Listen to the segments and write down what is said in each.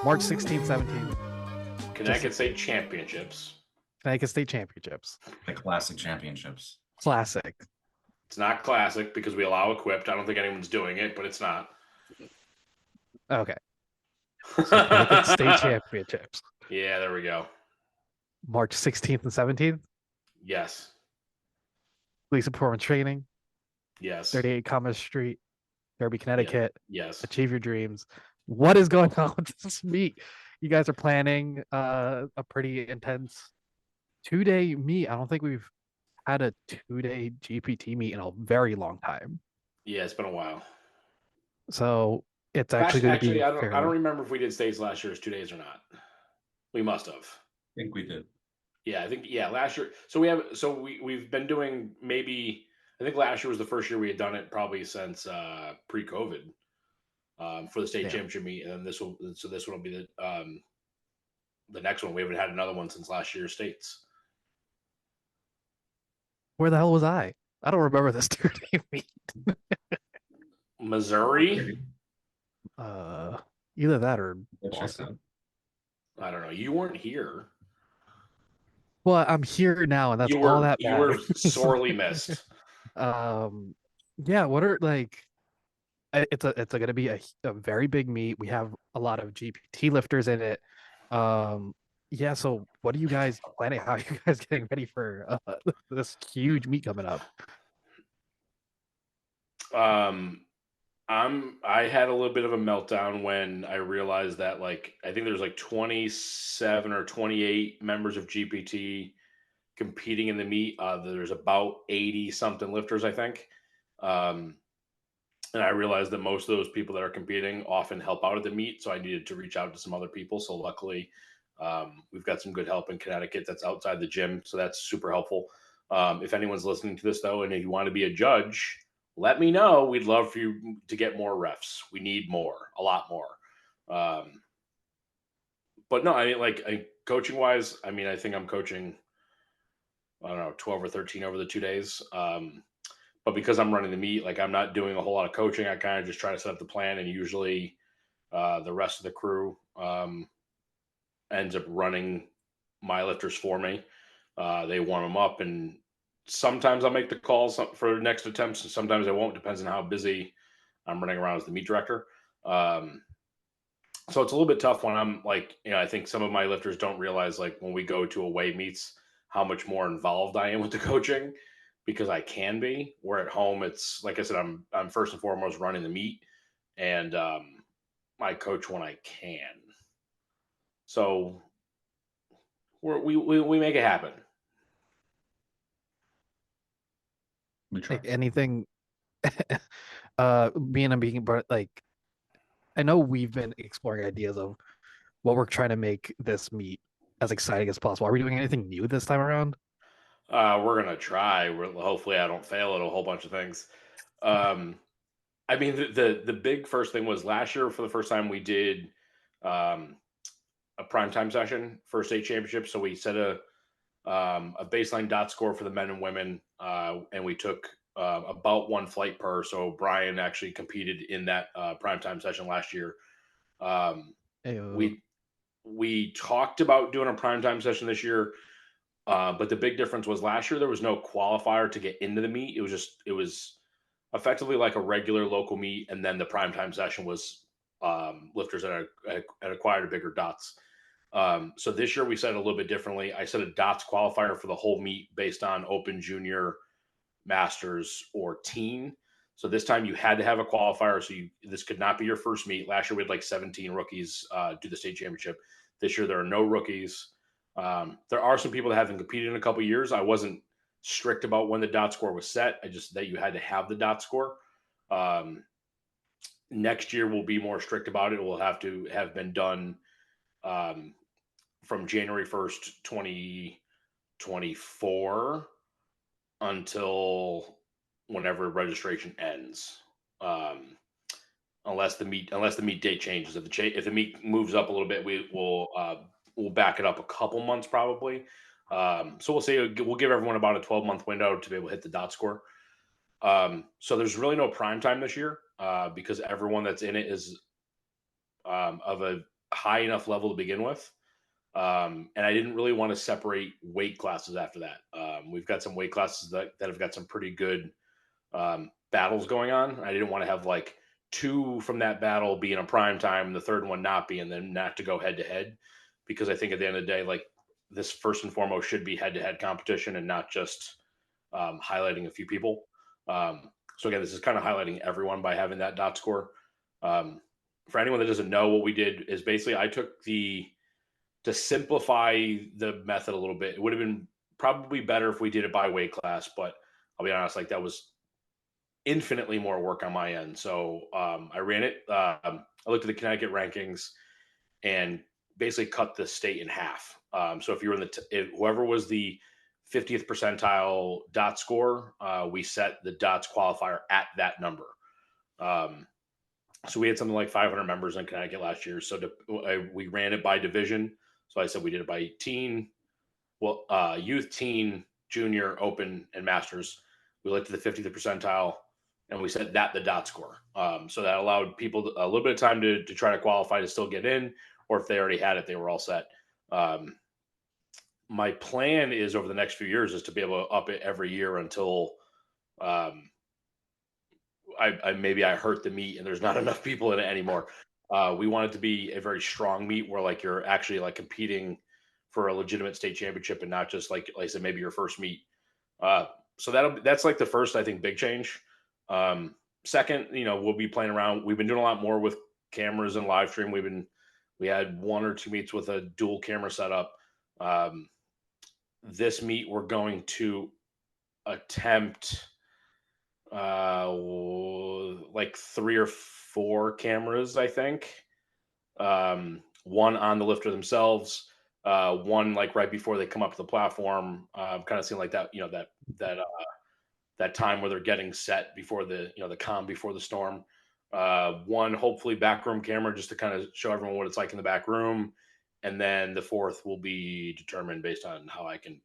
March 16th, 17th. Connecticut State Championships. Connecticut State Championships. The classic championships. Classic. It's not classic because we allow equipped. I don't think anyone's doing it, but it's not. Okay. So Connecticut State Championships. Yeah, there we go. March 16th and 17th. Yes. Police and performance training. Yes. 38 Commerce Street, Derby, Connecticut. Yes. Achieve your dreams. What is going on with this meet? You guys are planning a pretty intense 2-day meet. I don't think we've had a 2-day GPT meet in a very long time. Yeah, it's been a while. So it's actually going to be. I don't remember if we did states last year as 2 days or not. We must have. I think we did. Yeah, I think last year. So we've been doing maybe. I think last year was the first year we had done it probably since pre-COVID for the state championship meet, and then this one will be the next one. We haven't had another one since last year's states. Where the hell was I? I don't remember this 2-day meet. Missouri. Either that or Boston. I don't know. You weren't here. Well, I'm here now, and that's all that matters. You were sorely missed. Yeah. What are it's going to be a very big meet. We have a lot of GPT lifters in it. Yeah. So, what are you guys planning? How are you guys getting ready for this huge meet coming up? I had a little bit of a meltdown when I realized that I think there's 27 or 28 members of GPT competing in the meet. There's about 80 something lifters, I think. And I realized that most of those people that are competing often help out at the meet. So I needed to reach out to some other people. So luckily, we've got some good help in Connecticut that's outside the gym. So that's super helpful. If anyone's listening to this though, and if you want to be a judge, let me know. We'd love for you to get more refs. We need more, a lot more. But no, I mean, coaching wise, I mean, I think I'm coaching, I don't know, 12 or 13 over the 2 days. But because I'm running the meet, I'm not doing a whole lot of coaching. I kind of just try to set up the plan, and usually the rest of the crew ends up running my lifters for me. They warm them up, and sometimes I'll make the calls for next attempts, and sometimes I won't. Depends on how busy I'm running around as the meet director. So it's a little bit tough when I'm I think some of my lifters don't realize when we go to away meets how much more involved I am with the coaching, because I can be. Where at home, it's like I said, I'm first and foremost running the meet, and I coach when I can. So we make it happen. Anything but I know we've been exploring ideas of what we're trying to make this meet as exciting as possible. Are we doing anything new this time around? We're gonna try. Hopefully I don't fail at a whole bunch of things. I mean, the big first thing was last year for the first time we did a primetime session for state championship. So we set a baseline dot score for the men and women, and we took about one flight per. So Brian actually competed in that primetime session last year. We talked about doing a primetime session this year, but the big difference was last year there was no qualifier to get into the meet. It was effectively like a regular local meet, and then the primetime session was lifters that had acquired bigger dots. So this year we set it a little bit differently. I set a dots qualifier for the whole meet based on open, junior, masters, or teen. So this time you had to have a qualifier. So this could not be your first meet. Last year we had 17 rookies do the state championship. This year there are no rookies. There are some people that haven't competed in a couple of years. I wasn't strict about when the dot score was set. I just that you had to have the dot score. Next year we'll be more strict about it. It will have to have been done from January 1st, 2024 until whenever registration ends. Unless the meet date changes. If the meet moves up a little bit, we'll back it up a couple months probably. So we'll say we'll give everyone about a 12-month window to be able to hit the dot score. So there's really no prime time this year because everyone that's in it is of a high enough level to begin with. And I didn't really want to separate weight classes after that. We've got some weight classes that have got some pretty good battles going on. I didn't want to have like two from that battle be in a prime time, and the third one not be, and then not to go head to head, because I think at the end of the day, like this first and foremost should be head to head competition and not just highlighting a few people. So again, this is kind of highlighting everyone by having that dot score. Um, for anyone that doesn't know, what we did is basically I took the to simplify the method a little bit. It would have been probably better if we did it by weight class, but I'll be honest, like that was infinitely more work on my end. So I ran it. I looked at the Connecticut rankings and basically cut the state in half. So if you were in whoever was the 50th percentile dot score, we set the dots qualifier at that number. So we had something like 500 members in Connecticut last year. So we ran it by division. So I said we did it by teen, youth, teen, junior, open, and masters. We looked at the 50th percentile, and we set that the dot score. So that allowed people a little bit of time to try to qualify to still get in, or if they already had it, they were all set. My plan is over the next few years is to be able to up it every year until maybe I hurt the meet and there's not enough people in it anymore. We want it to be a very strong meet where like you're actually like competing for a legitimate state championship and not just like I said, maybe your first meet. So that's like the first, I think, big change. Second, we'll be playing around. We've been doing a lot more with cameras and live stream. We had one or two meets with a dual camera setup. This meet we're going to attempt like 3 or 4 cameras, I think. One on the lifter themselves, one like right before they come up to the platform, kind of seeing like that, that time where they're getting set before the calm before the storm. One hopefully backroom camera just to kind of show everyone what it's like in the back room, and then the fourth will be determined based on how I can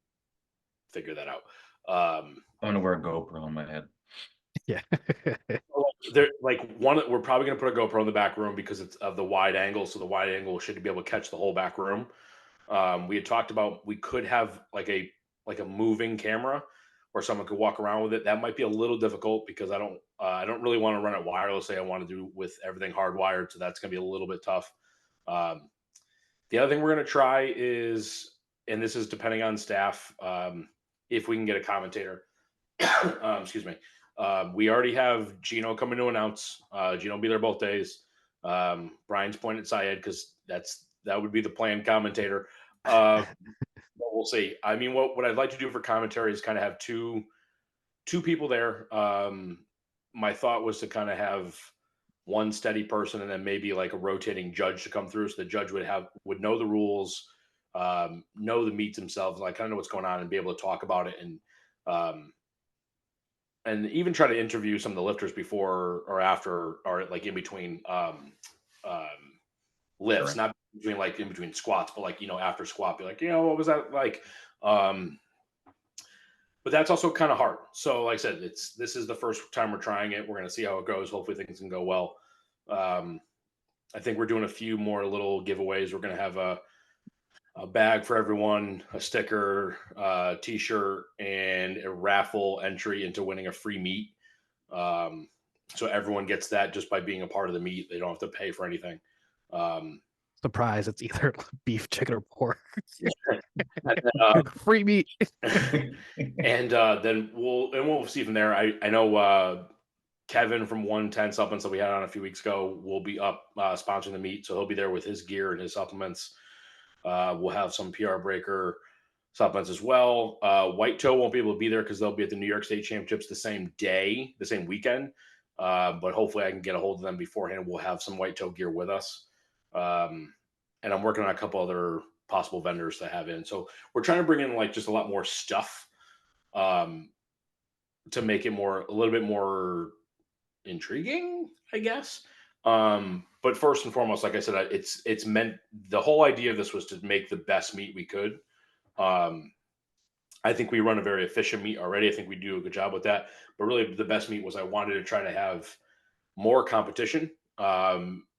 figure that out. I'm gonna wear a GoPro on my head. Yeah. There, like we're probably going to put a GoPro in the back room because it's of the wide angle, so the wide angle should be able to catch the whole back room. We had talked about we could have like a moving camera where someone could walk around with it. That might be a little difficult because I don't really want to run it wirelessly. I want to do with everything hardwired, so that's going to be a little bit tough. The other thing we're going to try is, and this is depending on staff, if we can get a commentator. Excuse me. We already have Gino coming to announce. Gino will be there both days. Brian's pointed Syed because that would be the planned commentator. But we'll see. I mean, what I'd like to do for commentary is kind of have two people there. My thought was to kind of have one steady person and then maybe like a rotating judge to come through, so the judge would know the rules, know the meets themselves, like kind of know what's going on, and be able to talk about it and even try to interview some of the lifters before or after or like in between lifts, not between like in between squats, but like after squat, be like, what was that like? But that's also kind of hard. So like I said, this is the first time we're trying it. We're going to see how it goes. Hopefully things can go well. I think we're doing a few more little giveaways. We're going to have a bag for everyone, a sticker, t-shirt, and a raffle entry into winning a free meet. So everyone gets that just by being a part of the meet. They don't have to pay for anything. Surprise, it's either beef, chicken, or pork. And Free meat. and then we'll see from there. I know Kevin from 110 Supplements that we had on a few weeks ago will be up sponsoring the meet, so he'll be there with his gear and his supplements. We'll have some PR Breaker supplements as well. White Toe won't be able to be there because they'll be at the New York State Championships the same day, the same weekend. But hopefully I can get a hold of them beforehand. We'll have some White Toe gear with us. And I'm working on a couple other possible vendors to have in. So we're trying to bring in like just a lot more stuff to make it a little bit more intriguing, I guess. But first and foremost, like I said, it's meant, the whole idea of this was to make the best meet we could. I think we run a very efficient meet already. I think we do a good job with that. But really, the best meet was I wanted to try to have more competition.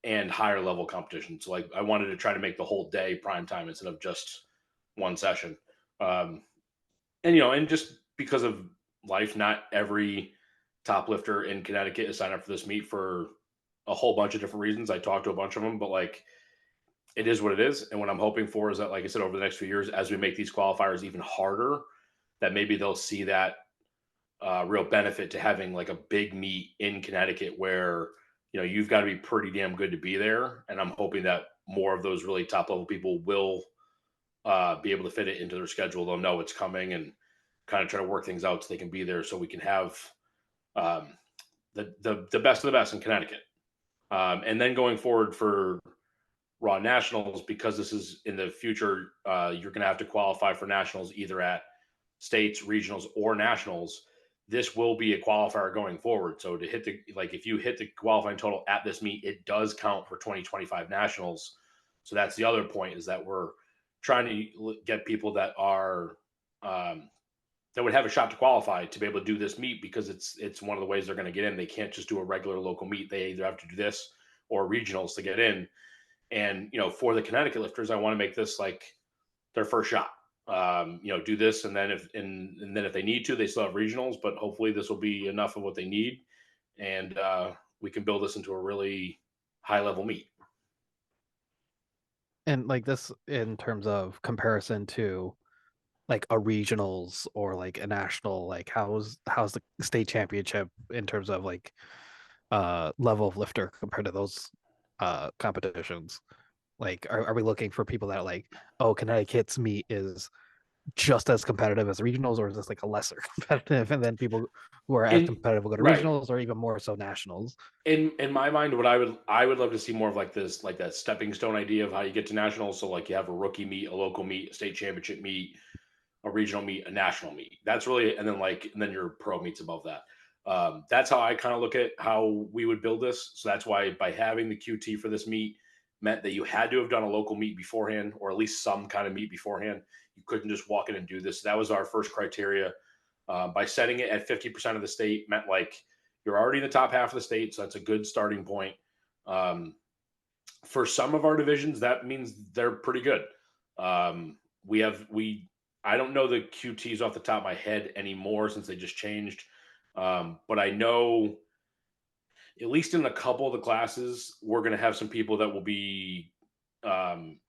and higher level competition. So like I wanted to try to make the whole day prime time instead of just one session. Um, and and just because of life, not every top lifter in Connecticut is signed up for this meet for a whole bunch of different reasons. I talked to a bunch of them, but like it is what it is. And what I'm hoping for is that, like I said, over the next few years, as we make these qualifiers even harder, that maybe they'll see that real benefit to having like a big meet in Connecticut where you've got to be pretty damn good to be there. And I'm hoping that more of those really top level people will be able to fit it into their schedule. They'll know it's coming and kind of try to work things out so they can be there, so we can have um, the best of the best in Connecticut. And then going forward for Raw Nationals, because this is in the future, you're going to have to qualify for nationals either at states, regionals, or nationals. This will be a qualifier going forward. So to hit if you hit the qualifying total at this meet, it does count for 2025 nationals. So that's the other point, is that we're trying to get people that are that would have a shot to qualify to be able to do this meet, because it's one of the ways they're going to get in. They can't just do a regular local meet. They either have to do this or regionals to get in. And for the Connecticut lifters, I want to make this like their first shot. Do this, and then if they need to, they still have regionals. But hopefully, this will be enough of what they need, and we can build this into a really high level meet. And like this, in terms of comparison to like a regionals or like a national, like how's the state championship in terms of like level of lifter compared to those competitions? Like are we looking for people that are like, oh, Connecticut's meet is just as competitive as regionals, or is this like a lesser competitive, and then people who are as In competitive will go to Right. regionals, or even more so nationals? In my mind, what I would love to see more of like this, like that stepping stone idea of how you get to nationals. So like you have a rookie meet, a local meet, a state championship meet, a regional meet, a national meet. That's really, and then your pro meets above that. That's how I kind of look at how we would build this. So that's why, by having the QT for this meet, meant that you had to have done a local meet beforehand, or at least some kind of meet beforehand. You couldn't just walk in and do this. That was our first criteria. By setting it at 50% of the state meant like you're already in the top half of the state, so that's a good starting point. Um, for some of our divisions, that means they're pretty good. We I don't know the QTs off the top of my head anymore since they just changed, but I know at least in a couple of the classes we're going to have some people that will be um,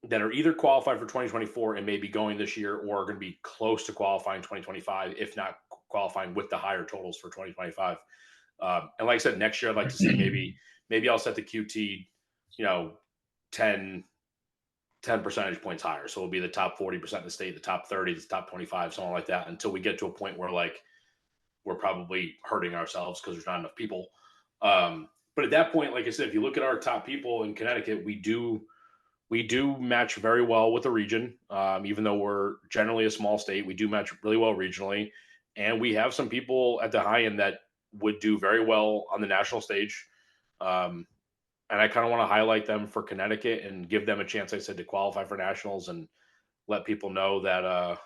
that are either qualified for 2024 and maybe going this year, or are going to be close to qualifying 2025, if not qualifying with the higher totals for 2025. And like I said, next year I'd like to see maybe I'll set the QT, you know, 10 percentage points higher. So it'll be the top 40% of the state, the top 30, the top 25, something like that, until we get to a point where like we're probably hurting ourselves because there's not enough people. But at that point, like I said, if you look at our top people in Connecticut, we do match very well with the region. Even though we're generally a small state, we do match really well regionally. And we have some people at the high end that would do very well on the national stage. Um, and I kind of want to highlight them for Connecticut and give them a chance, I said, to qualify for nationals, and let people know that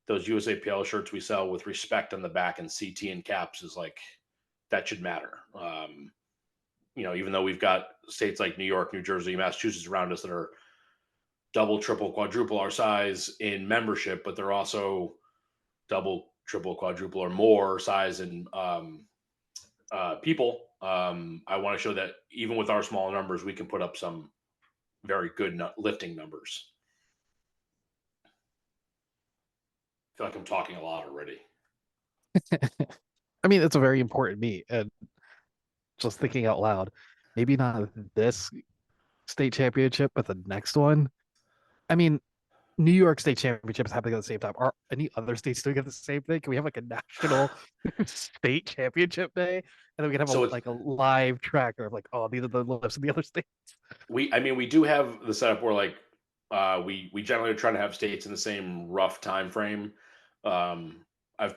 those USAPL shirts we sell with respect on the back and CT and caps is like, that should matter. Even though we've got states like New York, New Jersey, Massachusetts around us that are double, triple, quadruple our size in membership, but they're also double, triple, quadruple, or more size in people. I want to show that even with our small numbers, we can put up some very good lifting numbers. I feel like I'm talking a lot already. I mean, it's a very important meet, and just thinking out loud, maybe not this state championship, but the next one. I mean, New York State Championship is happening at the same time. Are any other states doing it the same thing? Can we have like a national state championship day, and then we can have So like a live tracker of like, oh, these are the lifts in the other states. we do have the setup where like we generally try to have states in the same rough time frame.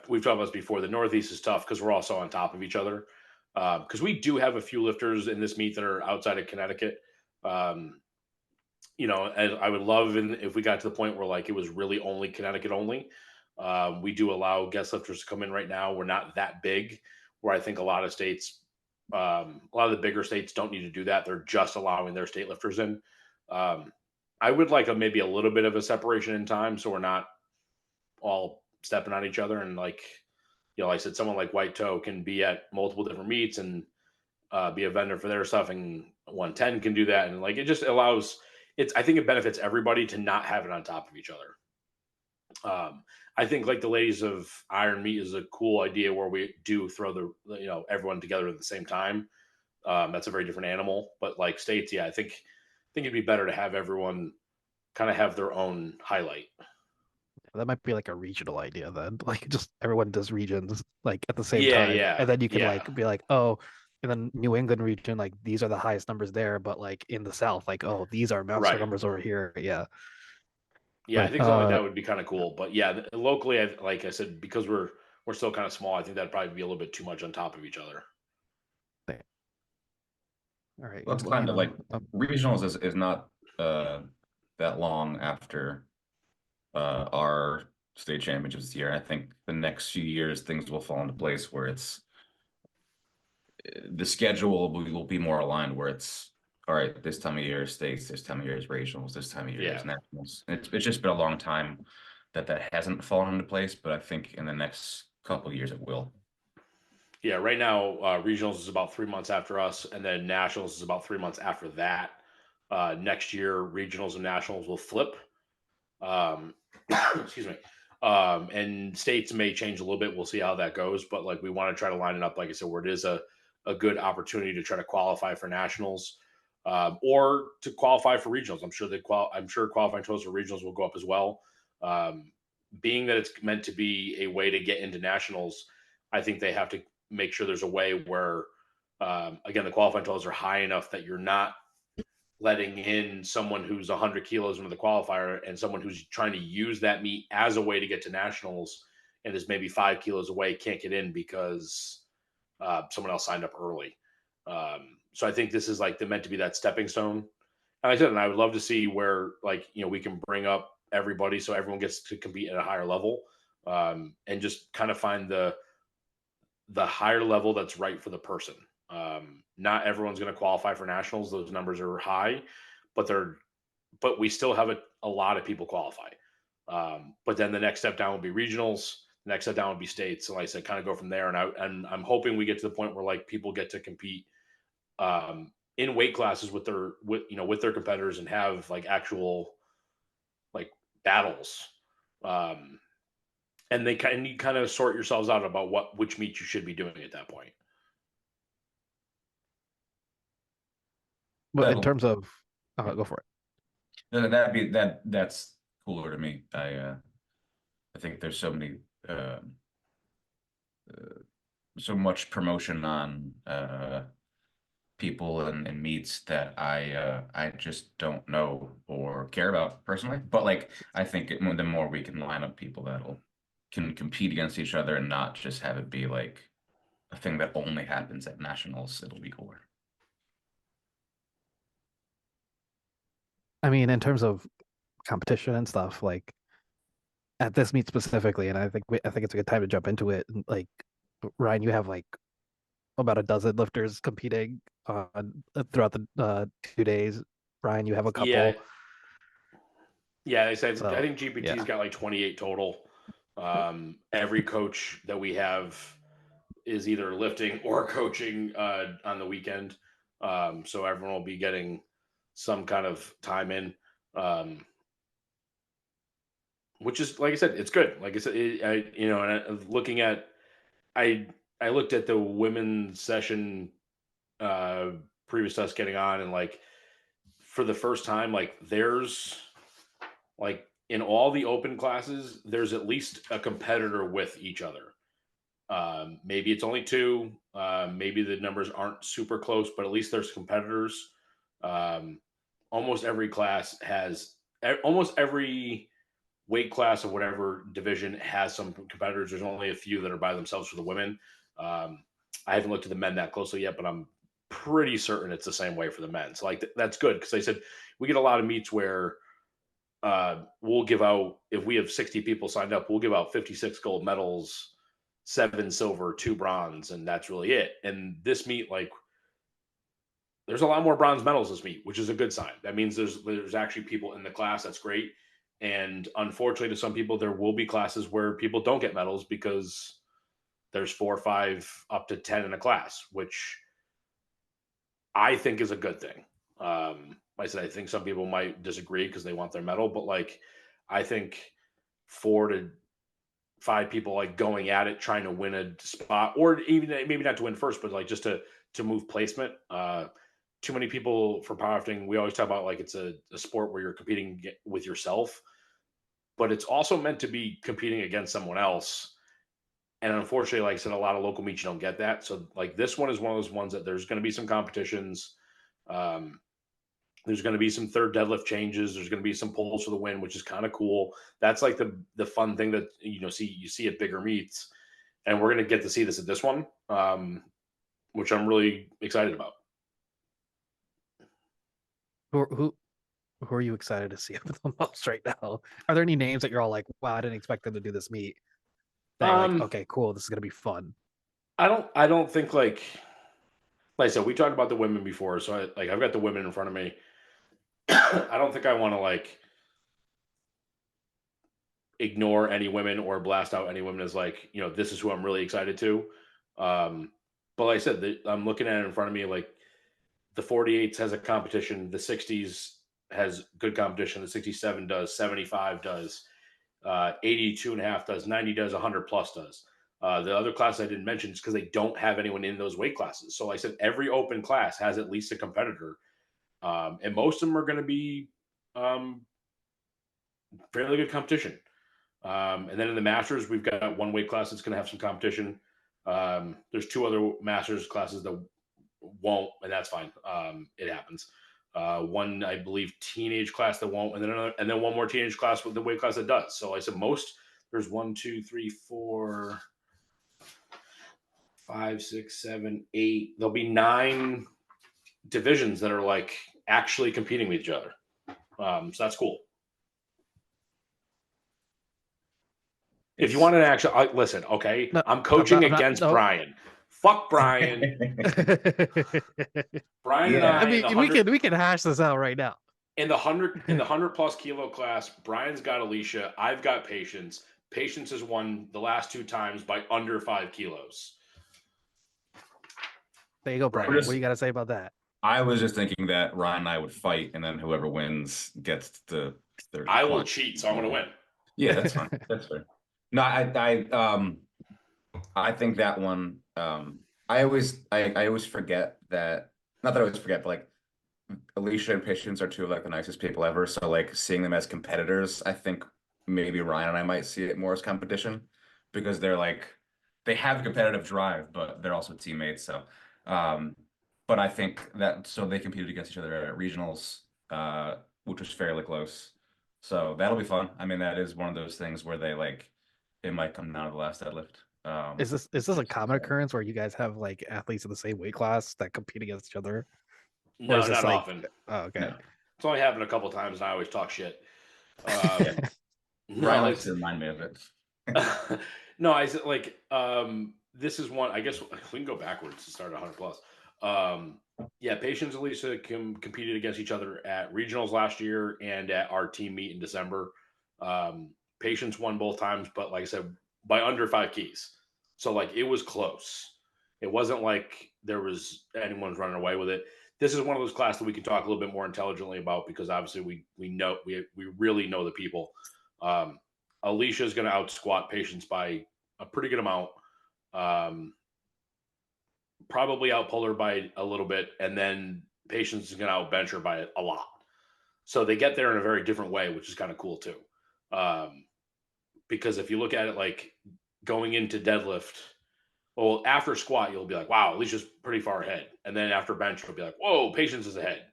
We've talked about this before. The Northeast is tough because we're also on top of each other. Because we do have a few lifters in this meet that are outside of Connecticut. Um, and I would love if we got to the point where like it was really only Connecticut only. We do allow guest lifters to come in right now. We're not that big, where I think a lot of states A lot of the bigger states don't need to do that. They're just allowing their state lifters in. Um, I would like maybe a little bit of a separation in time, so we're not all stepping on each other. And like, like I said, someone like White Toe can be at multiple different meets and be a vendor for their stuff, and 110 can do that. And like, it just allows I think it benefits everybody to not have it on top of each other. I think like the ladies of Iron Meat is a cool idea where we do throw everyone together at the same time. That's a very different animal, but like states, yeah, I think it'd be better to have everyone kind of have their own highlight. That might be like a regional idea then. Like just everyone does regions like at the same Yeah, time. yeah, And then you can yeah. like be like, oh, in the New England region, like these are the highest numbers there, but like in the South, like, oh, these are monster Right. numbers over here. Yeah. Yeah, I But think something like that would be kind of cool. But yeah, locally, like I said, because we're still kind of small, I think that'd probably be a little bit too much on top of each other. all right. Well, it's Well, kind of like regionals is not that long after our state championships this year. I think the next few years things will fall into place where it's the schedule will be more aligned where it's all right, this time of year is states, this time of year is regionals, this time of year is Yeah. nationals. It's just been a long time that hasn't fallen into place, but I think in the next couple of years it will. Yeah, right now, regionals is about 3 months after us, and then nationals is about 3 months after that. Next year, regionals and nationals will flip. Um, excuse me. And states may change a little bit. We'll see how that goes. But like, we want to try to line it up, like I said, where it is a good opportunity to try to qualify for nationals, or to qualify for regionals. I'm sure qualifying totals for regionals will go up as well. Um, Being that it's meant to be a way to get into nationals, I think they have to make sure there's a way where, again, the qualifying totals are high enough that you're not letting in someone who's 100 kilos into the qualifier and someone who's trying to use that meet as a way to get to nationals and is maybe 5 kilos away can't get in because someone else signed up early. So I think this is like meant to be that stepping stone. And I said, and I would love to see where like we can bring up everybody so everyone gets to compete at a higher level, and just kind of find the higher level that's right for the person. Not everyone's going to qualify for nationals; those numbers are high, but but we still have a lot of people qualify. But then the next step down would be regionals. The next step down would be states. So like I said, kind of go from there. And I'm hoping we get to the point where like people get to compete in weight classes with their competitors and have like actual like battles. Um, and you kind of sort yourselves out about which meet you should be doing at that point. but in That'll terms of go for it. that's cooler to me. I think there's uh, uh so much promotion on people and meets that I just don't know or care about personally. But like I think the more we can line up people that'll can compete against each other and not just have it be like a thing that only happens at nationals, it'll be cooler. I mean, in terms of competition and stuff, like at this meet specifically, and I think it's a good time to jump into it. Like Ryan, you have like about a dozen lifters competing throughout the 2 days. Brian, you have a Yeah, couple. yeah. They said I So think GPT's yeah, got like 28 total. Every coach that we have is either lifting or coaching on the weekend. So everyone will be getting some kind of time in, which is like I said, it's good. Like I said, looking at I I looked at the women's session uh, previous to us getting on, and like for the first time, like there's like in all the open classes, there's at least a competitor with each other. Maybe it's only two. Maybe the numbers aren't super close, but at least there's competitors. Um, almost every class almost every weight class of whatever division has some competitors. There's only a few that are by themselves for the women. Um, I haven't looked at the men that closely yet, but I'm pretty certain it's the same way for the men. So like that's good because they said we get a lot of meets where we'll give out if we have 60 people signed up, we'll give out 56 gold medals, 7 silver, 2 bronze, and that's really it. And this meet, like there's a lot more bronze medals this meet, which is a good sign. That means there's actually people in the class. That's great. And unfortunately, to some people, there will be classes where people don't get medals because there's 4 or 5 up to 10 in a class, which I think is a good thing. Like I said, I think some people might disagree because they want their medal, but like I think 4 to 5 people like going at it, trying to win a spot, or even maybe not to win first, but like just to move placement. Too many people for powerlifting. We always talk about like it's a sport where you're competing with yourself, but it's also meant to be competing against someone else. And unfortunately, like I said, a lot of local meets you don't get that. So like this one is one of those ones that there's going to be some competitions. Um, there's going to be some third deadlift changes. There's going to be some pulls for the win, which is kind of cool. That's like the fun thing that you see at bigger meets, and we're going to get to see this at this one, which I'm really excited about. Who are you excited to see the most right now? Are there any names that you're all like, wow, I didn't expect them to do this meet? That you're like, Um, okay, cool, this is gonna be fun. I don't think like I said, we talked about the women before, so I've got the women in front of me. I don't think I want to like ignore any women or blast out any women as like this is who I'm really excited to. But like I said, I'm looking at it in front of me like the 48s has a competition, the 60s has good competition, the 67 does, 75 does, 82 and a half does, 90 does, 100 plus does. The other class I didn't mention is because they don't have anyone in those weight classes. So like I said, every open class has at least a competitor, and most of them are going to be um, fairly good competition. And then in the Masters, we've got one weight class that's going to have some competition. There's 2 other Masters classes that won't, and that's fine. It happens. One, I believe, teenage class that won't, and then another, and then one more teenage class with the weight class that does. So, like I said, most there's 1, 2, 3, 4, 5, 6, 7, 8. There'll be 9 divisions that are like actually competing with each other. So that's cool. If you It's want an actual, listen, okay, no, I'm coaching I'm not against no. Brian. Fuck Brian. Brian and Yeah. I I in mean, the we 100 can hash this out right now. in the 100 plus kilo class. Brian's got Alicia. I've got Patience. Patience has won the last 2 times by under 5 kilos. There you go, Right. Brian. What do you got to say about that? I was just thinking that Ryan and I would fight, and then whoever wins gets the third I will point. cheat, so I'm going to win. Yeah, that's fine. That's fair. No, I think that one. I always forget that. Not that I always forget, but like Alicia and Patience are 2 of like the nicest people ever. So like seeing them as competitors, I think maybe Ryan and I might see it more as competition because they have a competitive drive, but they're also teammates. So, um, but I think that so they competed against each other at regionals, which was fairly close. So that'll be fun. I mean, that is one of those things where it might come down to the last deadlift. Is this a common occurrence where you guys have like athletes in the same weight class that compete against each other, or is No, this not like, often. oh, okay? No. It's only happened a couple times, and I always talk shit. Yeah. Ryan No, likes it's to remind me of it. no. I said like this is one. I guess we can go backwards to start 100 plus. Yeah, Patience and Lisa competed against each other at regionals last year and at our team meet in December. Patience won both times, but like I said, by under 5 keys. So like it was close. It wasn't like there was anyone's running away with it. This is one of those classes that we can talk a little bit more intelligently about because obviously we know we really know the people. Um, Alicia is going to out squat Patience by a pretty good amount. Um, Probably out pull her by a little bit, and then Patience is going to out bench her by a lot. So they get there in a very different way, which is kind of cool too. Um, because if you look at it like going into deadlift, well, after squat, you'll be like, wow, Alicia's pretty far ahead. And then after bench, you'll be like, whoa, Patience is ahead.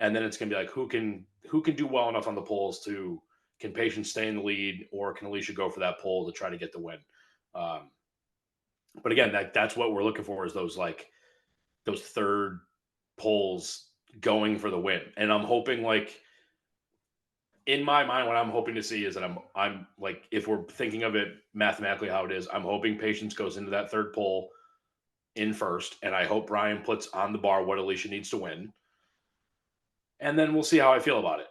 And then it's gonna be like, who can do well enough on the pulls to can Patience stay in the lead, or can Alicia go for that pull to try to get the win? Um, but again, that's what we're looking for is those third pulls going for the win. And I'm hoping like in my mind, what I'm hoping to see is that I'm like if we're thinking of it mathematically how it is, I'm hoping Patience goes into that third pull in first, and I hope Brian puts on the bar what Alicia needs to win, and then we'll see how I feel about it.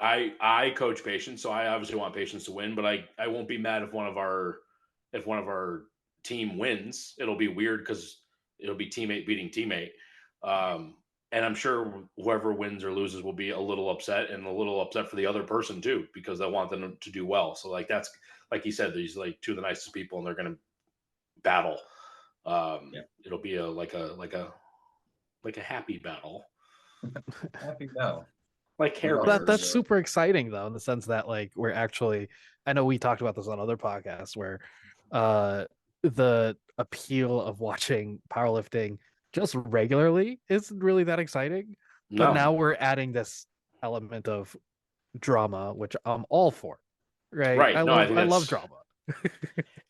I coach patience, so I obviously want patience to win, but I won't be mad if one of our team wins. It'll be weird because it'll be teammate beating teammate. And I'm sure whoever wins or loses will be a little upset and a little upset for the other person too, because I want them to do well. So like that's like he said, these like two of the nicest people and they're gonna battle. Yeah. It'll be like a happy battle. Happy now. Like Care Well, Bears. that's super exciting though, in the sense that like we're actually, I know we talked about this on other podcasts where the appeal of watching powerlifting just regularly isn't really that exciting. But No. now we're adding this element of drama, which I'm all for. Right. Right. I No, I love think I love that's drama.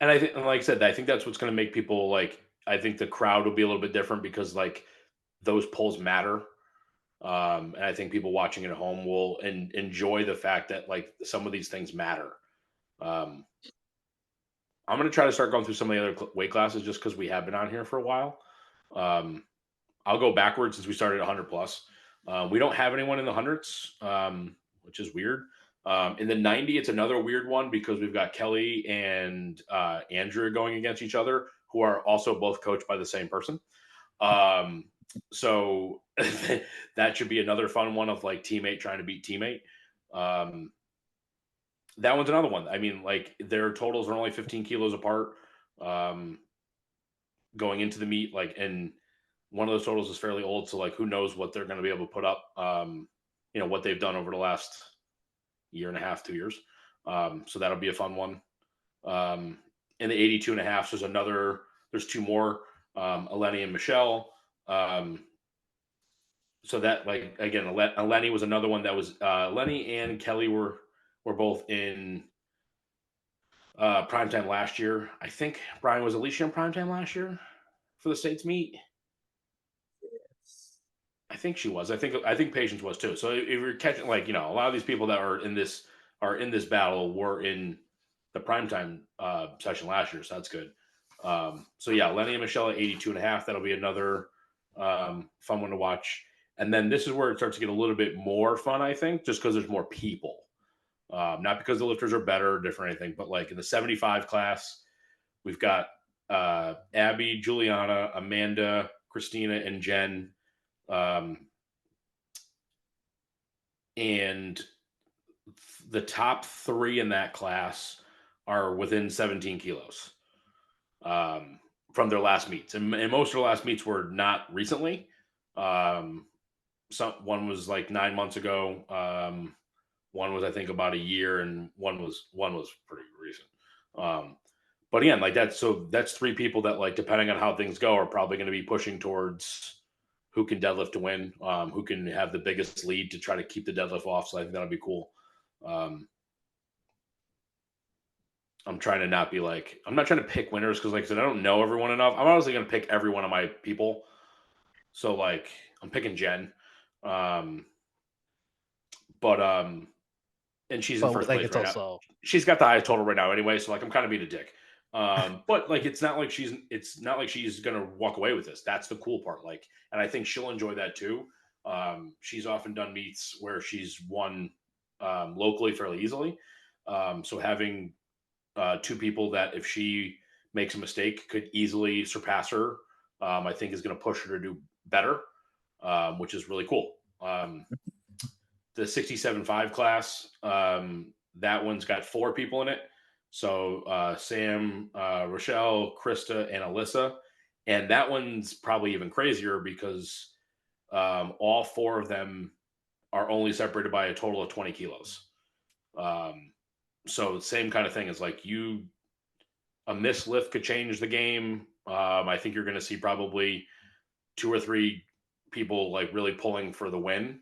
and I think, like I said, I think that's what's going to make people like. I think the crowd will be a little bit different because like those polls matter, and I think people watching it at home will enjoy the fact that like some of these things matter. Um, I'm going to try to start going through some of the other weight classes just because we have been on here for a while. Um, I'll go backwards since we started at 100 plus. We don't have anyone in the hundreds, which is weird. In the 90, it's another weird one because we've got Kelly and Andrew going against each other, who are also both coached by the same person. So that should be another fun one of like teammate trying to beat teammate. That one's another one. I mean, like their totals are only 15 kilos apart going into the meet. Like, and one of those totals is fairly old. So like, who knows what they're going to be able to put up, what they've done over the last year and a half, 2 years. So that'll be a fun one. In the 82 and a half, there's two more, Eleni and Michelle. So that like, again, Eleni was another one that was, Eleni and Kelly were both in primetime last year. I think Brian was Alicia in primetime last year for the States meet. I think she was. I think Patience was too. So if you're catching like, a lot of these people that are in this battle were in the primetime session last year. So that's good. So yeah, Lenny and Michelle at 82 and a half. That'll be another fun one to watch. And then this is where it starts to get a little bit more fun, I think, just because there's more people. Not because the lifters are better or different or anything, but like in the 75 class, we've got Abby, Juliana, Amanda, Christina, and Jen. And the top three in that class are within 17 kilos from their last meets. And most of their last meets were not recently. One was like 9 months ago. One was, I think, about a year, and one was pretty recent. But again, like that's three people that, like, depending on how things go, are probably going to be pushing towards who can deadlift to win, who can have the biggest lead to try to keep the deadlift off. So I think that'll be cool. I'm trying to not be like, I'm not trying to pick winners because, like I said, I don't know everyone enough. I'm honestly going to pick every one of my people. So like, I'm picking Jen, but and she's in But first like place it's right now. also She's got the highest total right now anyway. So like, I'm kind of being a dick. But like, it's not like she's gonna walk away with this. That's the cool part. Like, and I think she'll enjoy that too. She's often done meets where she's won locally fairly easily. So having two people that, if she makes a mistake, could easily surpass her, I think is going to push her to do better, which is really cool. The 67.5 class, that one's got 4 people in it. So Sam, Rochelle, Krista, and Alyssa. And that one's probably even crazier because all 4 of them are only separated by a total of 20 kilos. So same kind of thing is like, a missed lift could change the game. I think you're going to see probably 2 or 3 people like really pulling for the win.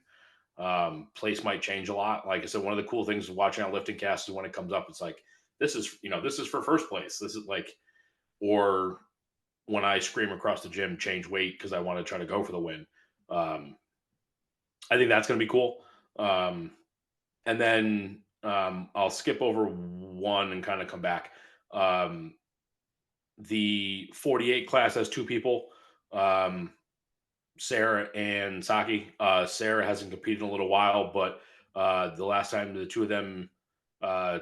Place might change a lot. Like I said, one of the cool things of watching on lifting cast is when it comes up, it's like, this is for first place. This is like, or when I scream across the gym, change weight because I want to try to go for the win. I think that's going to be cool. And then I'll skip over one and kind of come back. The 48 class has two people, um, Sarah and Saki. Sarah hasn't competed in a little while, but the last time the two of them uh,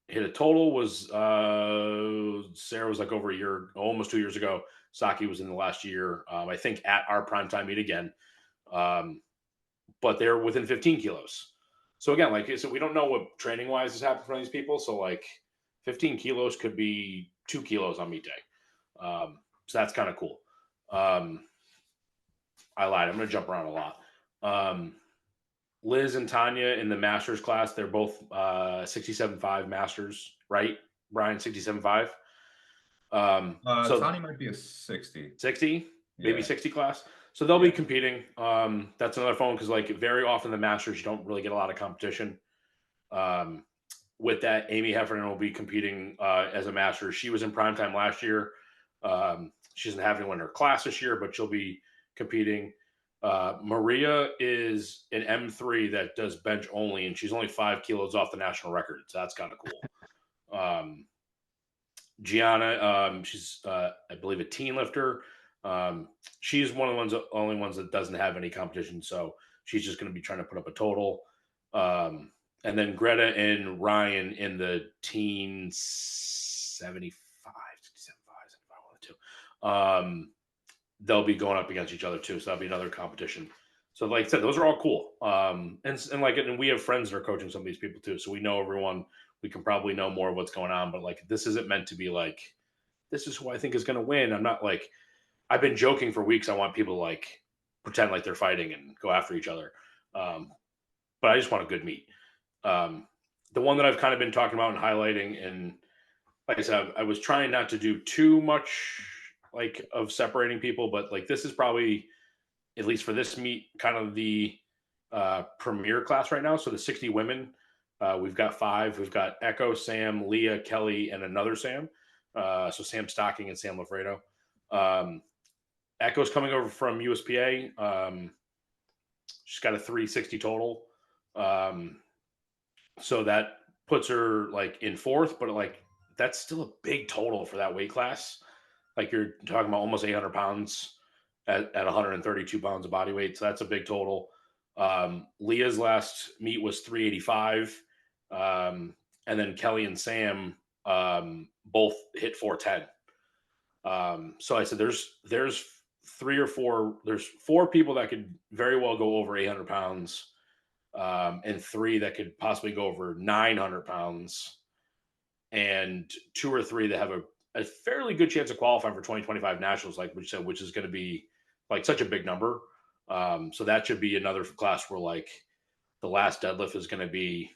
hit a total was Sarah was like over a year, almost 2 years ago. Saki was in the last year, I think, at our primetime meet again. Um, but they're within 15 kilos. So again, like so we don't know what training wise has happened for these people. So like 15 kilos could be 2 kilos on meet day. So that's kind of cool. Um, I lied. I'm going to jump around a lot. Um, Liz and Tanya in the masters class, they're both 67.5 masters, right? Brian, 67.5. So Tani might be a 60. 60, maybe Yeah. 60 class. So they'll be Yeah. competing. That's another phone because like very often the masters you don't really get a lot of competition. Um, with that, Amy Heffernan will be competing as a master. She was in primetime last year. She doesn't have anyone in her class this year, but she'll be competing. Maria is an M3 that does bench only, and she's only 5 kilos off the national record. So that's kind of cool. Gianna, she's I believe a teen lifter. She's one of the only ones that doesn't have any competition, so she's just going to be trying to put up a total. And then Greta and Ryan in the teen 75, 67.5, 75, one of the two. They'll be going up against each other too, so that'll be another competition. So, like I said, those are all cool. And we have friends that are coaching some of these people too, so we know everyone. We can probably know more of what's going on, but like this isn't meant to be like this is who I think is going to win. I'm not like I've been joking for weeks. I want people to like pretend like they're fighting and go after each other, um, but I just want a good meet. Um, the one that I've kind of been talking about and highlighting, and like I said, I was trying not to do too much like of separating people, but like this is probably at least for this meet, kind of the premier class right now. So the 60 women, we've got five. We've got Echo, Sam, Leah, Kelly, and another Sam. So Sam Stocking and Sam Lafredo. Um, Echo's coming over from USPA. She's got a 360 total. Um, so that puts her like in fourth, but like that's still a big total for that weight class. Like you're talking about almost 800 pounds at 132 pounds of body weight. So that's a big total. Leah's last meet was 385. And then Kelly and Sam both hit 410. So I said, there's there's four people that could very well go over 800 pounds, and three that could possibly go over 900 pounds, and two or three that have a fairly good chance of qualifying for 2025 nationals, like which is going to be like such a big number. So that should be another class where like the last deadlift is going to be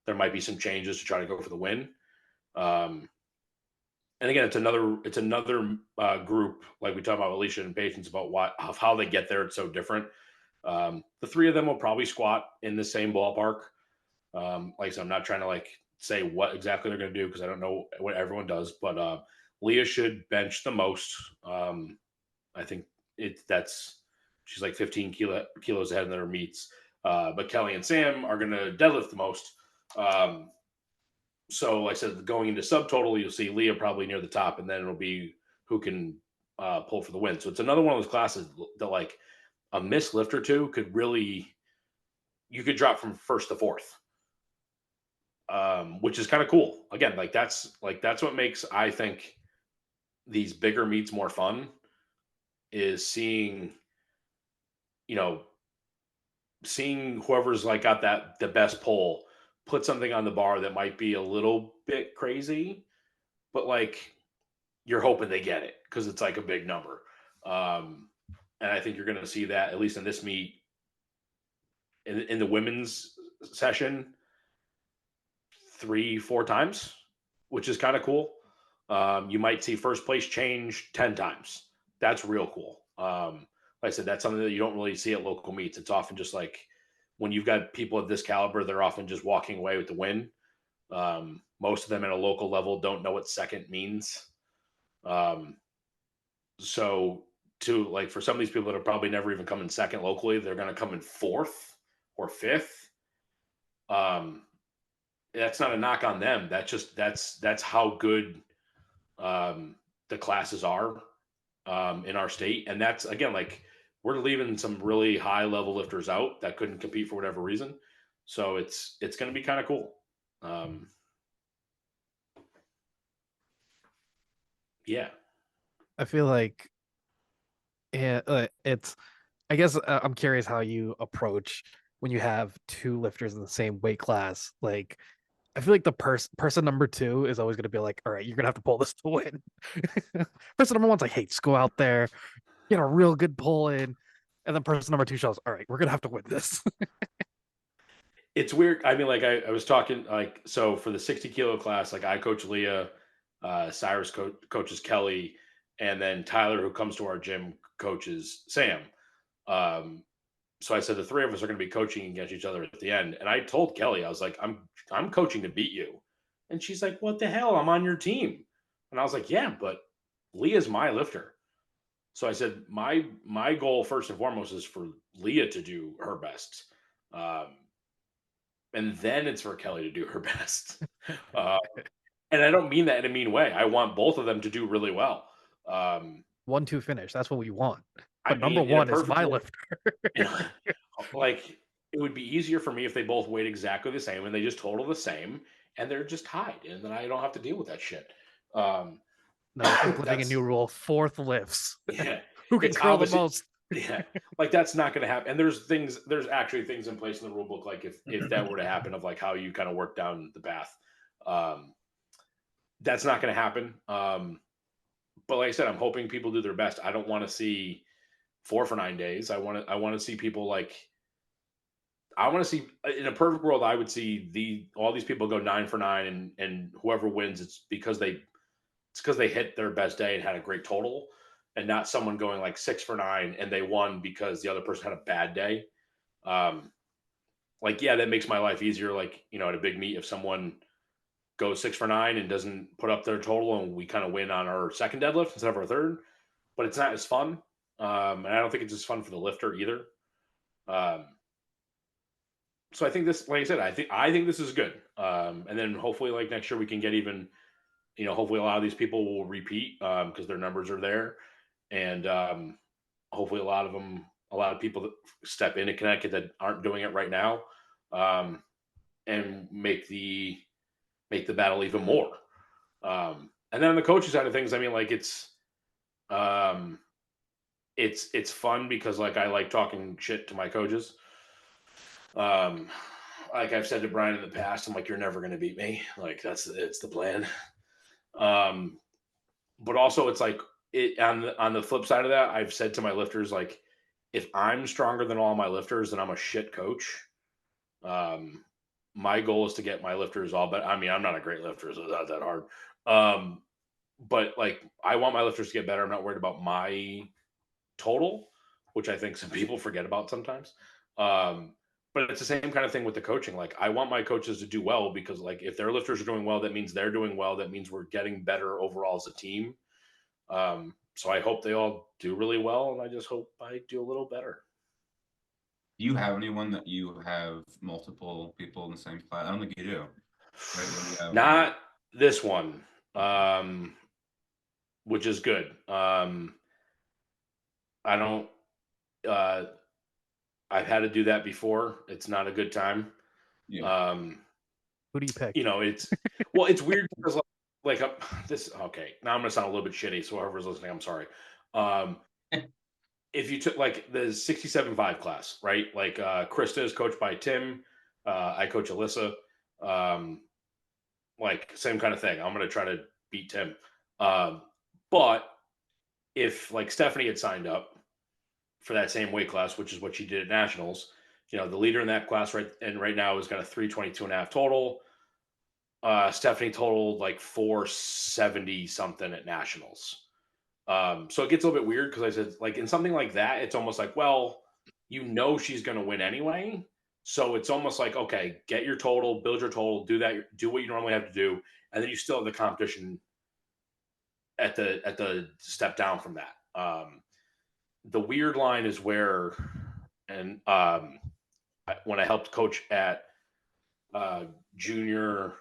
there might be some changes to try to go for the win. Um, and again, it's another group like we talked about Alicia and Patience about of how they get there. It's so different. The three of them will probably squat in the same ballpark. Like I said, I'm not trying to like say what exactly they're going to do because I don't know what everyone does, but Leah should bench the most. I think that's she's like 15 kilos ahead in their meets. But Kelly and Sam are going to deadlift the most. So like I said, going into subtotal, you'll see Leah probably near the top, and then it'll be who can pull for the win. So it's another one of those classes that like a missed lift or two could really you could drop from first to fourth, which is kind of cool. Again, that's what makes I think these bigger meets more fun is you know seeing whoever's like got that the best pull put something on the bar that might be a little bit crazy, but like you're hoping they get it because it's like a big number. Um, and I think you're going to see that at least in this meet in the women's session 3-4 times, which is kind of cool. You might see first place change 10 times. That's real cool. Like I said, that's something that you don't really see at local meets. It's often just like when you've got people of this caliber, they're often just walking away with the win. Most of them at a local level don't know what second means. Um, so to like for some of these people that are probably never even come in second locally, they're going to come in fourth or fifth. Um, that's not a knock on them. That's how good the classes are in our state. And that's, again, like we're leaving some really high level lifters out that couldn't compete for whatever reason. So it's going to be kind of cool. Yeah. I feel like it's. I guess I'm curious how you approach when you have two lifters in the same weight class. Like, I feel like the person number two is always going to be like, "All right, you're gonna have to pull this to win." Person number one's like, "Hey, just go out there, get a real good pull in," and then person number two shows, "All right, we're gonna have to win this." It's weird. I mean, like I was talking like, so for the 60 kilo class, like I coach Leah, Cyrus coaches Kelly, and then Tyler, who comes to our gym, coaches Sam. Um, so I said the three of us are going to be coaching against each other at the end. And I told Kelly, I was like, I'm coaching to beat you. And she's like, what the hell? I'm on your team. And I was like, yeah, but Leah's my lifter. So I said, my goal first and foremost is for Leah to do her best. Um, and then it's for Kelly to do her best. Uh, and I don't mean that in a mean way. I want both of them to do really well. 1-2 finish. That's what we want. I But number mean, in a one is perfect my world, lifter. you know, like it would be easer for me if they both weighed exactly the same and they just total the same and they're just tied, and then I don't have to deal with that shit. Um, No, we're implementing a new that's rule: fourth lifts. yeah, Who can it's curl the obviously most? yeah, like that's not going to happen. And there's actually things in place in the rule book, like if that were to happen, of like how you kind of work down the path. Um, that's not going to happen. But like I said, I'm hoping people do their best. I don't want to see 4 for 9 days. I want to see people like I want to see in a perfect world. I would see all these people go 9 for 9, and whoever wins, it's because they hit their best day and had a great total, and not someone going like 6 for 9 and they won because the other person had a bad day. Um, like yeah, that makes my life easier. Like at a big meet, if someone goes 6 for 9 and doesn't put up their total, and we kind of win on our second deadlift instead of our third, but it's not as fun. And I don't think it's as fun for the lifter either. Um, so I think this, like I said, I think this is good. And then hopefully, like next year, we can get even. Hopefully, a lot of these people will repeat because their numbers are there, and hopefully, a lot of people that step into Connecticut that aren't doing it right now, um, and make the battle even more. And then on the coaching side of things, I mean, like um, it's fun because like I like talking shit to my coaches. Um, like I've said to Brian in the past, I'm like, you're never going to beat me. Like it's the plan. Um, but also it's like on the flip side of that, I've said to my lifters, like, if I'm stronger than all my lifters, then I'm a shit coach. Um, my goal is to get my lifters all, but I mean, I'm not a great lifter, so it's not that hard. Um, but like, I want my lifters to get better. I'm not worried about my total, which I think some people forget about sometimes. Um, but it's the same kind of thing with the coaching. Like, I want my coaches to do well because, like, if their lifters are doing well, that means they're doing well. That means we're getting better overall as a team. So I hope they all do really well, and I just hope I do a little better. Do you have anyone that you have multiple people in the same class? I don't think you do. Right? Where you have Not this one, which is good. I don't. Uh, I've had to do that before. It's not a good time. yeah. Um, Who do you pick? it's weird because this. Okay, now I'm gonna sound a little bit shitty. So whoever's listening, I'm sorry. Um, if you took like the 67.5 class, right? Like Krista is coached by Tim. I coach Alyssa. Um, like same kind of thing. I'm gonna try to beat Tim. Um, but if like Stephanie had signed up for that same weight class, which is what she did at nationals, the leader in that class right now has got a 322.5 total. Stephanie totaled like 470 something at nationals. So it gets a little bit weird because I said, like, in something like that, it's almost like, well, she's going to win anyway. So it's almost like, okay, get your total, build your total, do that, do what you normally have to do, and then you still have the competition at the step down from that. The weird line is where, and when I helped coach at junior,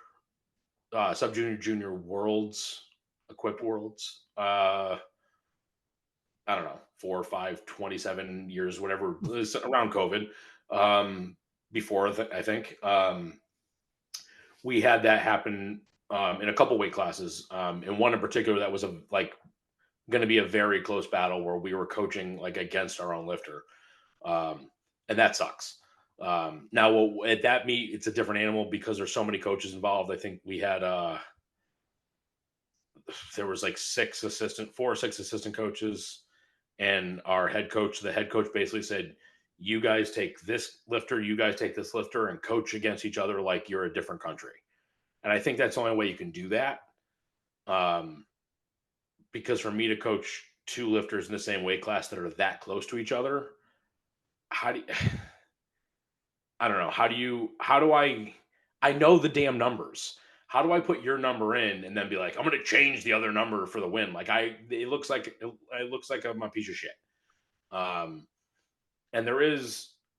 sub junior, junior worlds, Equip Worlds. I don't know, 4 or 5, 27 years, whatever, it was around COVID. Before I think we had that happen in a couple weight classes. In one in particular, that was going to be a very close battle where we were coaching like against our own lifter, and that sucks. Now at that meet, it's a different animal because there's so many coaches involved. I think we had there was like 4 or 6 assistant coaches and our head coach. The head coach basically said, you guys take this lifter, you guys take this lifter, and coach against each other like you're a different country. And I think that's the only way you can do that. Because for me to coach 2 lifters in the same weight class that are that close to each other, how do you, I don't know. How do I know the damn numbers. How do I put your number in and then be like, I'm going to change the other number for the win? Like it looks like I'm a piece of shit. And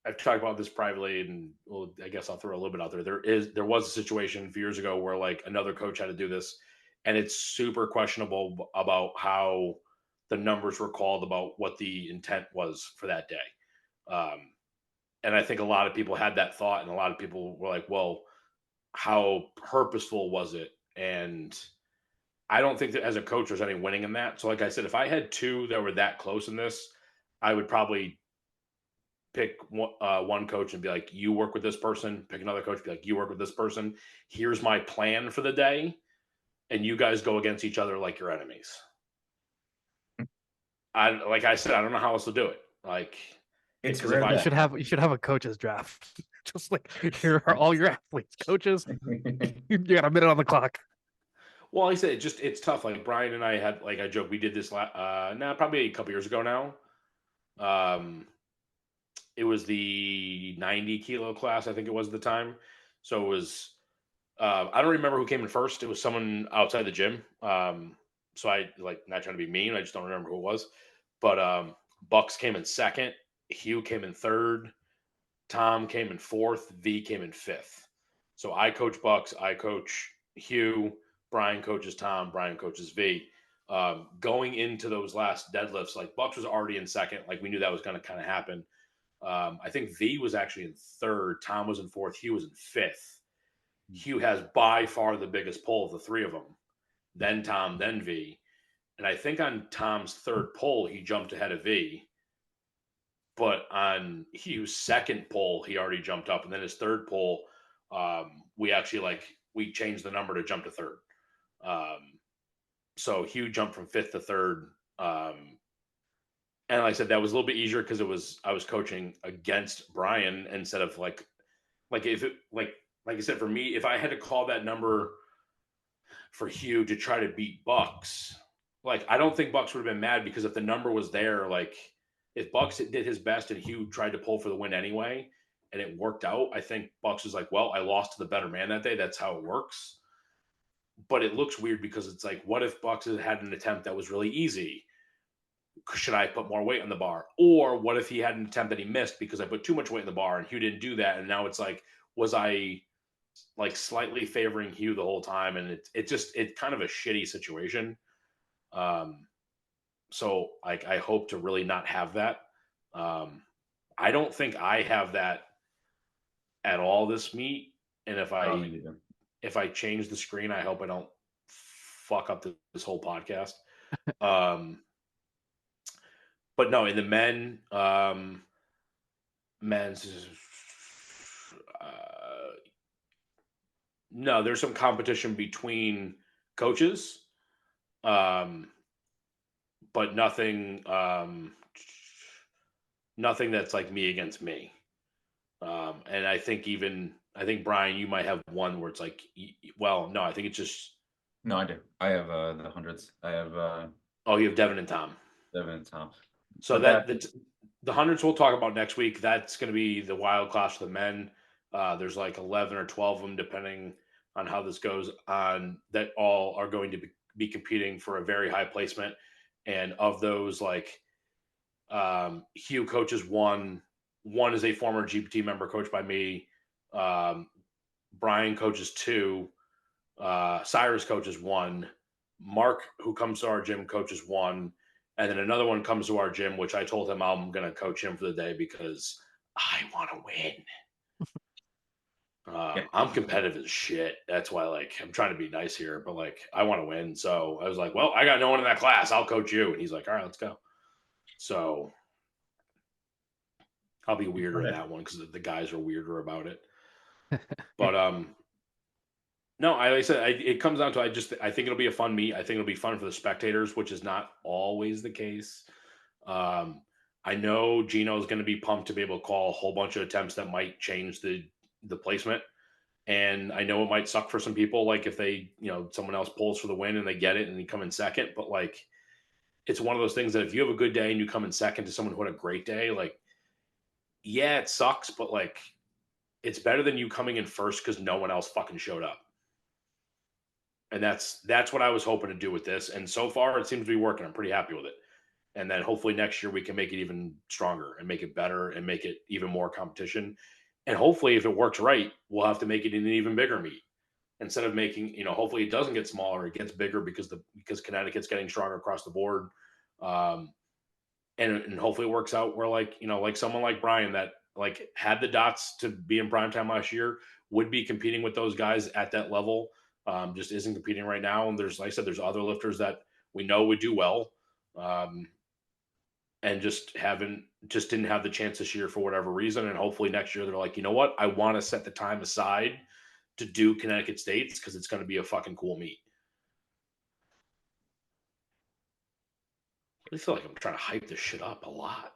I've talked about this privately, and well, I guess I'll throw a little bit out there. There was a situation a few years ago where like another coach had to do this, and it's super questionable about how the numbers were called, about what the intent was for that day. And I think a lot of people had that thought, and a lot of people were like, well, how purposeful was it? And I don't think that as a coach there's any winning in that. So like I said, if I had 2 that were that close in this, I would probably pick one coach and be like, you work with this person, pick another coach, be like, you work with this person. Here's my plan for the day. And you guys go against each other like your enemies. Like I said, I don't know how else to do it. Like, It's because rare if I that you should have a coaches draft. Just like, here are all your athletes, coaches. You got a minute on the clock. well, like I said, it's tough. Like Brian and I had, like I joke, we did this probably a couple years ago now. It was the 90 kilo class, I think it was at the time. So it was, I don't remember who came in first. It was someone outside the gym. So I like not trying to be mean. I just don't remember who it was. But Bucks came in second. Hugh came in third. Tom came in fourth. V came in fifth. So I coach Bucks. I coach Hugh. Brian coaches Tom. Brian coaches V. Going into those last deadlifts, like Bucks was already in second. Like we knew that was going to kind of happen. I think V was actually in third. Tom was in fourth. Hugh was in fifth. Hugh has by far the biggest pull of the 3 of them. Then Tom, then V. And I think on Tom's third pull, he jumped ahead of V. But on Hugh's second pull, he already jumped up. And then his third pull, we changed the number to jump to third. So Hugh jumped from fifth to third. And like I said, that was a little bit easier because I was coaching against Brian instead of like if it like I said, for me, if I had to call that number for Hugh to try to beat Bucks, like I don't think Bucks would have been mad, because if the number was there, like if Bucks did his best and Hugh tried to pull for the win anyway, and it worked out, I think Bucks was like, well, I lost to the better man that day. That's how it works. But it looks weird because it's like, what if Bucks had an attempt that was really easy? Should I put more weight on the bar? Or what if he had an attempt that he missed because I put too much weight in the bar and Hugh didn't do that? And now it's like, was I like slightly favoring Hugh the whole time? And it's kind of a shitty situation. So like, I hope to really not have that. I don't think I have that at all this meet. And if I change the screen, I hope I don't fuck up this whole podcast. But no, in the men's, no, there's some competition between coaches, but nothing, nothing that's like me against me. And I think Brian, you might have one where it's like, well, no, I think it's just. No, I do. I have the hundreds. I have Oh, you have Devin and Tom. Devin and Tom. So the hundreds we'll talk about next week. That's going to be the wild class for the men. There's like 11 or 12 of them, depending on how this goes on, that all are going to be competing for a very high placement. And of those, like Hugh coaches one is a former GPT member coached by me. Brian coaches 2. Cyrus coaches 1. Mark, who comes to our gym, coaches one, and then another one comes to our gym, which I told him I'm going to coach him for the day because I want to win. I'm competitive as shit. That's why, like, I'm trying to be nice here, but like, I want to win. So I was like, well, I got no one in that class. I'll coach you. And he's like, all right, let's go. So I'll be weirder in that one because the guys are weirder about it. But no, like I said, it comes down to I think it'll be a fun meet. I think it'll be fun for the spectators, which is not always the case. I know Gino's going to be pumped to be able to call a whole bunch of attempts that might change the placement. And I know it might suck for some people, like if they, someone else pulls for the win and they get it and you come in second. But like, it's one of those things that if you have a good day and you come in second to someone who had a great day, like, yeah, it sucks, but like, it's better than you coming in first because no one else fucking showed up. And that's what I was hoping to do with this. And so far, it seems to be working. I'm pretty happy with it. And then hopefully next year we can make it even stronger and make it better and make it even more competition. And hopefully, if it works right, we'll have to make it an even bigger meet instead of making, hopefully it doesn't get smaller, it gets bigger because Connecticut's getting stronger across the board. And hopefully it works out where like someone like Brian that like had the dots to be in primetime last year would be competing with those guys at that level. Just isn't competing right now. And there's, like I said, there's other lifters that we know would do well. And just didn't have the chance this year for whatever reason. And hopefully next year they're like, you know what? I want to set the time aside to do Connecticut States because it's going to be a fucking cool meet. I really feel like I'm trying to hype this shit up a lot.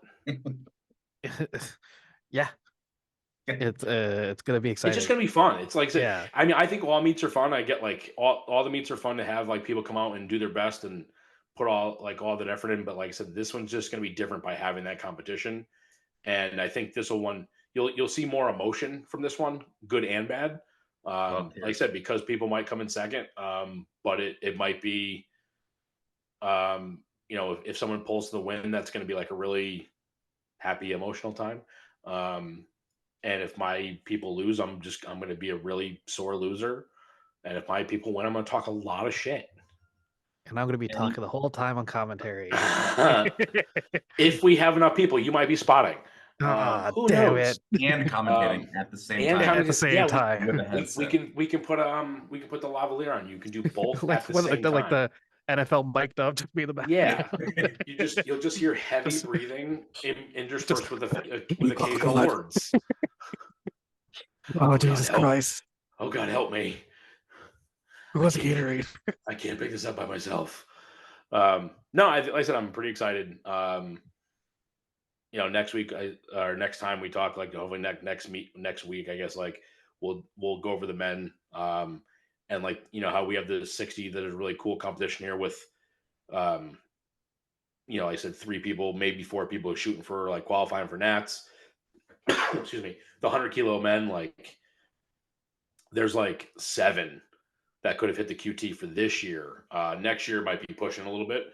Yeah. It's gonna be exciting. It's just gonna be fun. It's like, yeah. I mean, I think all meets are fun. I get like all the meets are fun to have like people come out and do their best and put all that effort in. But like I said, this one's just gonna be different by having that competition. And I think this one you'll see more emotion from this one, good and bad. Like I said, because people might come in second, but it might be, if someone pulls to the win, that's going to be like a really happy emotional time. And if my people lose, I'm going to be a really sore loser. And if my people win, I'm going to talk a lot of shit. And I'm going to be talking the whole time on commentary. If we have enough people, you might be spotting. Who damn knows? It. And commentating at the same time. At the same time. We can put the lavalier on. You can do both like, at the same time. Like the NFL mic'd up to be the back. Yeah, you'll just hear heavy breathing interspersed with occasional words. Oh, Jesus Christ! Oh God, help me! Who was Gatorade? I can't pick this up by myself. No, like I said, I'm pretty excited. Next week or next time we talk, like hopefully next week, I guess, like we'll go over the men. And like, how we have the 60 that is really cool competition here with, I said 3 people, maybe 4 people shooting for like qualifying for Nats. Excuse me. The 100-kilo men, like there's like 7 that could have hit the QT for this year. Next year might be pushing a little bit.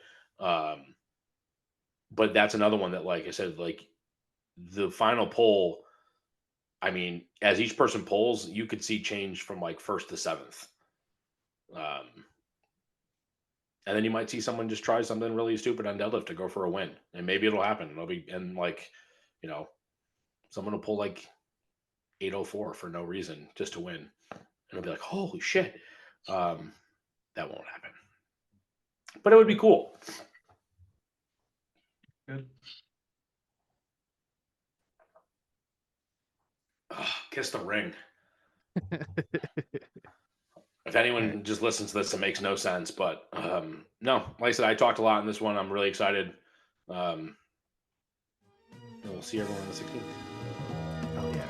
But that's another one that, like I said, like the final poll, I mean, as each person polls, you could see change from like 1st to 7th. And then you might see someone just try something really stupid on deadlift to go for a win, and maybe it'll happen. Someone will pull like 804 for no reason just to win, and it'll be like, holy shit. That won't happen, but it would be cool. Good. Kiss the ring. If anyone just listens to this, it makes no sense. But no, like I said, I talked a lot in this one. I'm really excited. And we'll see everyone on the 16th. Oh yeah.